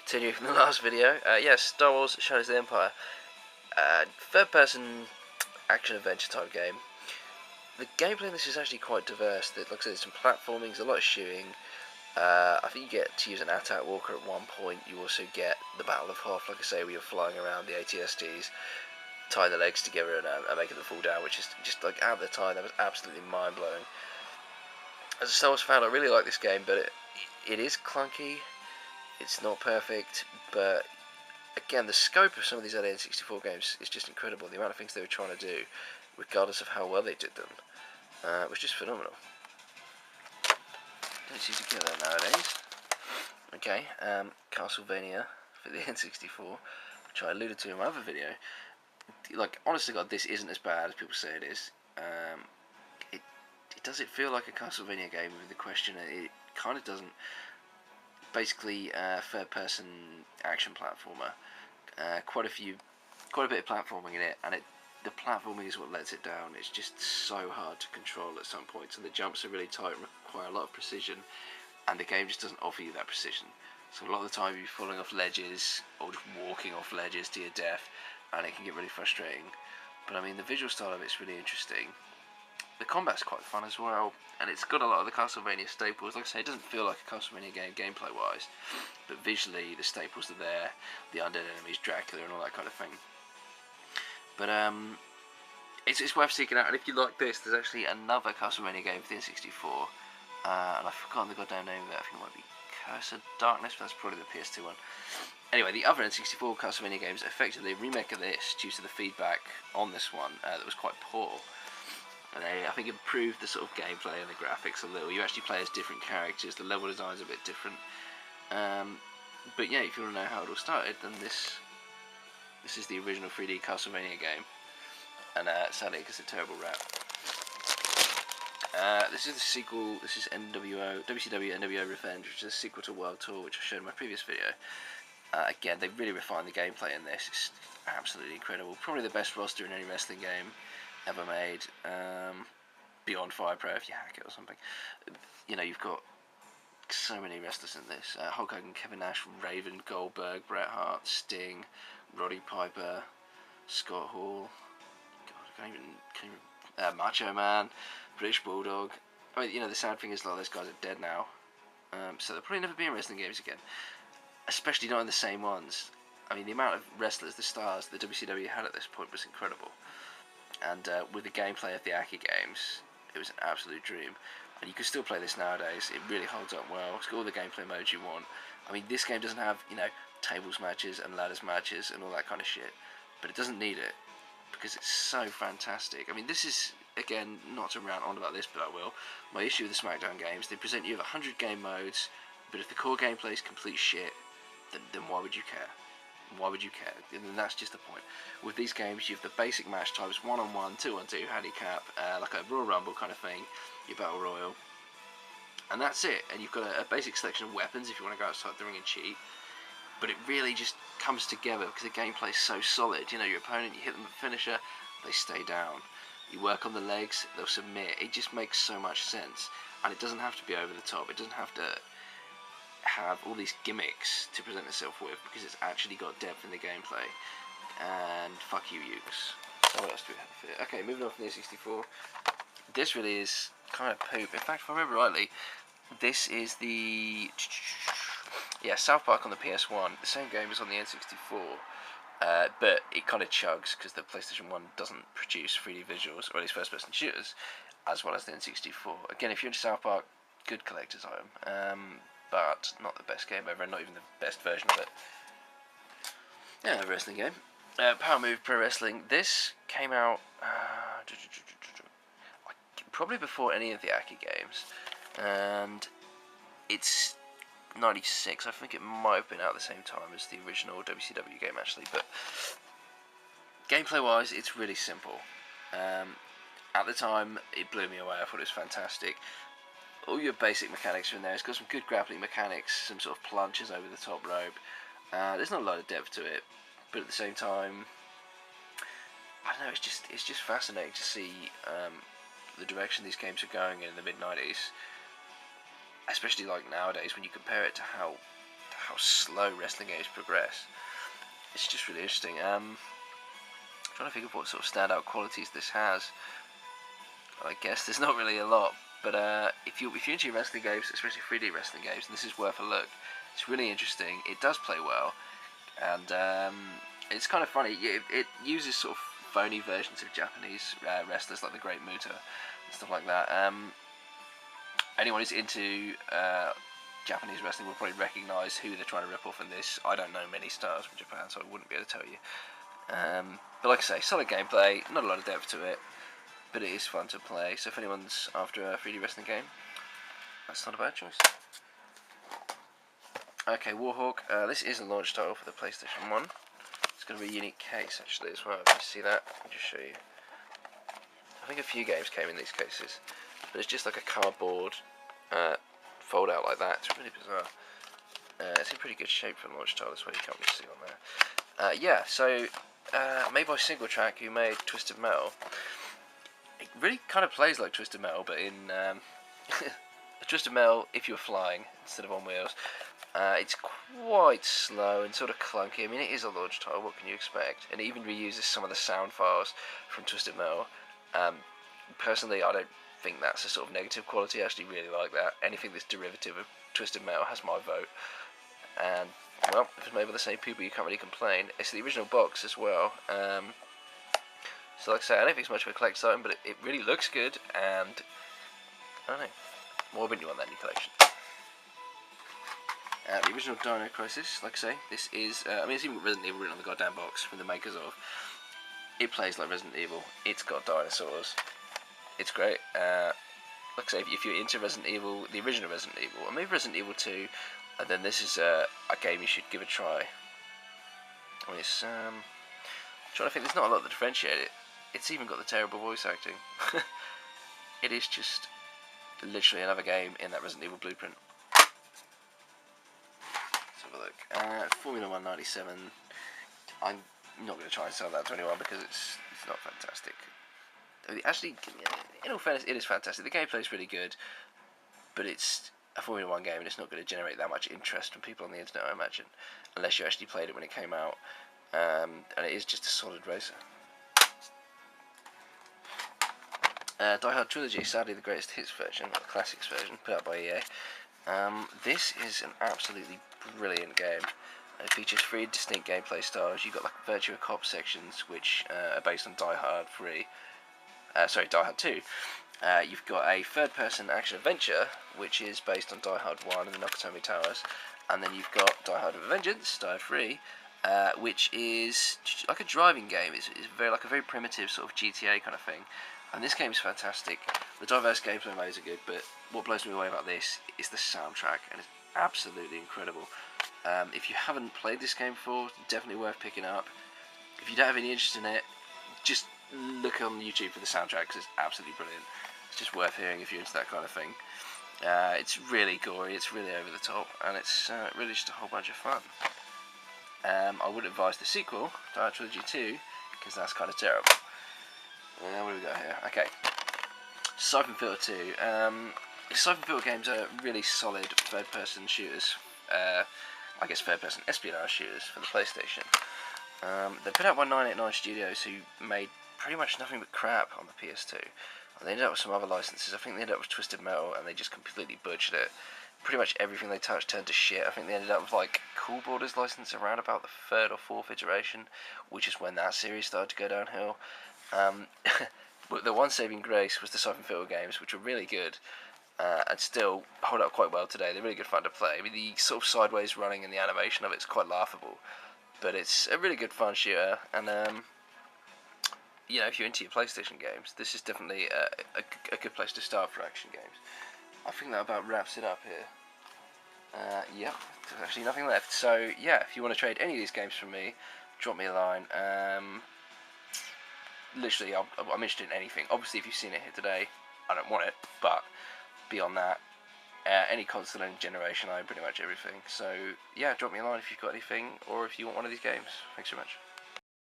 Continue from the last video. Yes, Star Wars Shadows of the Empire. Third-person action-adventure type game. The gameplay in this is actually quite diverse. Like I said, there's some platforming, there's a lot of shooting. I think you get to use an attack walker at one point. You also get the Battle of Hoth, like I say, where you're flying around the ATSTs, tying the legs together and making them fall down, which is just like at the time that was absolutely mind-blowing. As a Star Wars fan, I really like this game, but it is clunky. It's not perfect, but again, the scope of some of these early N64 games is just incredible. The amount of things they were trying to do, regardless of how well they did them, was just phenomenal. Don't seem to get that nowadays. Okay, Castlevania for the N64, which I alluded to in my other video. Like, honestly, God, this isn't as bad as people say it is. Does it feel like a Castlevania game with the question? It kind of doesn't. Basically, third-person action platformer. Quite a bit of platforming in it, and the platforming is what lets it down. It's just so hard to control at some points, and the jumps are really tight and require a lot of precision, and the game just doesn't offer you that precision. So a lot of the time you're falling off ledges, or just walking off ledges to your death, and it can get really frustrating. But I mean, the visual style of it's really interesting. The combat's quite fun as well, and it's got a lot of the Castlevania staples. Like I say, it doesn't feel like a Castlevania game gameplay-wise, but visually the staples are there, the undead enemies, Dracula, and all that kind of thing. But it's worth seeking out, and if you like this, there's actually another Castlevania game for the N64, and I've forgotten the goddamn name of it. I think it might be Curse of Darkness, but that's probably the PS2 one. Anyway, the other N64 Castlevania games effectively a remake of this due to the feedback on this one that was quite poor. And they, I think, improved the sort of gameplay and the graphics a little. You actually play as different characters. The level design's a bit different. But yeah, if you want to know how it all started, then this is the original 3D Castlevania game. And sadly, it gets a terrible rap. This is the sequel. This is WCW NWO Revenge, which is a sequel to World Tour, which I showed in my previous video. Again, they really refined the gameplay in this. It's absolutely incredible. Probably the best roster in any wrestling game ever made, beyond Fire Pro if you hack it or something. You know, you've got so many wrestlers in this. Hulk Hogan, Kevin Nash, Raven, Goldberg, Bret Hart, Sting, Roddy Piper, Scott Hall, God, I can't even Macho Man, British Bulldog. I mean, you know, the sad thing is a lot of those guys are dead now, so they'll probably never be in wrestling games again, especially not in the same ones. I mean, the amount of wrestlers, the stars that WCW had at this point was incredible. And with the gameplay of the Aki games, it was an absolute dream. And you can still play this nowadays. It really holds up well. It's got all the gameplay modes you want. I mean, this game doesn't have, you know, tables matches and ladders matches and all that kind of shit, but it doesn't need it because it's so fantastic. I mean, this is, again, not to rant on about this, but I will. My issue with the SmackDown games, they present you with 100 game modes, but if the core gameplay is complete shit, then why would you care? Why would you care? And that's just the point. With these games, you have the basic match types: 1-on-1, 2-on-2, handicap, like a Royal Rumble kind of thing, your Battle Royal, and that's it. And you've got a basic selection of weapons if you want to go outside the ring and cheat. But it really just comes together because the gameplay is so solid. You know, your opponent, you hit them with a finisher, they stay down. You work on the legs, they'll submit. It just makes so much sense, and it doesn't have to be over the top. It doesn't have to have all these gimmicks to present itself with, because it's actually got depth in the gameplay. And fuck you, Ukes. So what else do we have here? Okay, moving on from the N64. This really is kind of poop. In fact, if I remember rightly, this is the South Park on the PS1. The same game as on the N64, but it kind of chugs because the PlayStation 1 doesn't produce 3D visuals, or at least first-person shooters, as well as the N64. Again, if you're into South Park, good collector's item. But not the best game ever, and not even the best version of it. Yeah, a wrestling game. Power Move Pro Wrestling. This came out probably before any of the Aki games, and it's 96. I think it might have been out at the same time as the original WCW game, actually. But gameplay-wise, it's really simple. At the time, it blew me away. I thought it was fantastic. All your basic mechanics are in there. It's got some good grappling mechanics, some sort of plunges over the top rope. There's not a lot of depth to it, but at the same time, I don't know. It's just fascinating to see the direction these games are going in the mid-90s, especially like nowadays when you compare it to how how slow wrestling games progress. It's just really interesting. Trying to think of what sort of standout qualities this has. I guess there's not really a lot, but if you're into wrestling games, especially 3D wrestling games, this is worth a look. It's really interesting. It does play well, and it's kind of funny. It uses sort of phony versions of Japanese wrestlers like the Great Muta and stuff like that. Anyone who's into Japanese wrestling will probably recognise who they're trying to rip off in this. I don't know many stars from Japan, so I wouldn't be able to tell you. But like I say, solid gameplay, not a lot of depth to it, but it is fun to play. So if anyone's after a 3D wrestling game, that's not a bad choice. Okay, Warhawk. This is a launch title for the PlayStation 1. It's going to be a unique case actually as well. If you see that, I'll just show you. I think a few games came in these cases, but it's just like a cardboard fold out like that. It's really bizarre. It's in pretty good shape for a launch title. That's what you can't really see on there. Yeah, so made by Single Track, who made Twisted Metal. It really kind of plays like Twisted Metal, but in Twisted Metal, if you're flying instead of on wheels. It's quite slow and sort of clunky. I mean, it is a launch title, what can you expect? And it even reuses some of the sound files from Twisted Metal. Personally, I don't think that's a sort of negative quality. I actually really like that. Anything that's derivative of Twisted Metal has my vote. And, well, if it's made by the same people, you can't really complain. It's the original box as well. So like I say, I don't think it's much of a collector's item, but it really looks good, and I don't know, why wouldn't you want that in your collection? The original Dino Crisis, like I say, this is, I mean, it's even got Resident Evil written on the goddamn box from the makers of. It plays like Resident Evil, it's got dinosaurs, it's great. Like I say, if you're into Resident Evil, the original Resident Evil, or maybe Resident Evil 2, then this is a game you should give a try. I mean, it's, I'm trying to think, there's not a lot that differentiate it. It's even got the terrible voice acting. It is just literally another game in that Resident Evil blueprint. Let's have a look. Formula 197. I'm not going to try and sell that to anyone because it's not fantastic. I mean, actually, in all fairness, it is fantastic. The gameplay is really good, but it's a Formula 1 game and it's not going to generate that much interest from people on the internet, I imagine, unless you actually played it when it came out. And it is just a solid racer. Die Hard Trilogy, sadly the greatest hits version, or the classics version, put out by EA. This is an absolutely brilliant game. It features 3 distinct gameplay styles. You've got like Virtua Cop sections, which are based on Die Hard 2. You've got a third-person action-adventure, which is based on Die Hard 1 and the Nakatomi Towers. And then you've got Die Hard Vengeance, Die Hard 3, which is like a driving game. It's a very primitive sort of GTA kind of thing. And this game is fantastic. The diverse gameplay modes are good, but what blows me away about this is the soundtrack, and it's absolutely incredible. If you haven't played this game before, definitely worth picking up. If you don't have any interest in it, just look on YouTube for the soundtrack, because it's absolutely brilliant. It's just worth hearing if you're into that kind of thing. It's really gory, it's really over the top, and it's really just a whole bunch of fun. I would advise the sequel, Die Hard Trilogy 2, because that's kind of terrible. What do we got here? Okay, Siphon Filter 2. Siphon Filter games are really solid third-person shooters. I guess third-person espionage shooters for the PlayStation. They're put out by 989 Studios, who made pretty much nothing but crap on the PS2. They ended up with some other licenses. I think they ended up with Twisted Metal, and they just completely butchered it. Pretty much everything they touched turned to shit. I think they ended up with like Cool Borders license around about the 3rd or 4th iteration, which is when that series started to go downhill. But the one saving grace was the Siphon Filter games, which were really good, and still hold up quite well today. They're really good fun to play. I mean, the sort of sideways running and the animation of it's quite laughable, but it's a really good fun shooter. And you know, if you're into your PlayStation games, this is definitely a good place to start for action games. I think that about wraps it up here. Yeah, there's actually nothing left. So yeah, if you want to trade any of these games from me, drop me a line. Literally, I'm interested in anything. Obviously, if you've seen it here today, I don't want it. But beyond that, any console and generation, I own pretty much everything. So yeah, drop me a line if you've got anything, or if you want one of these games. Thanks so much.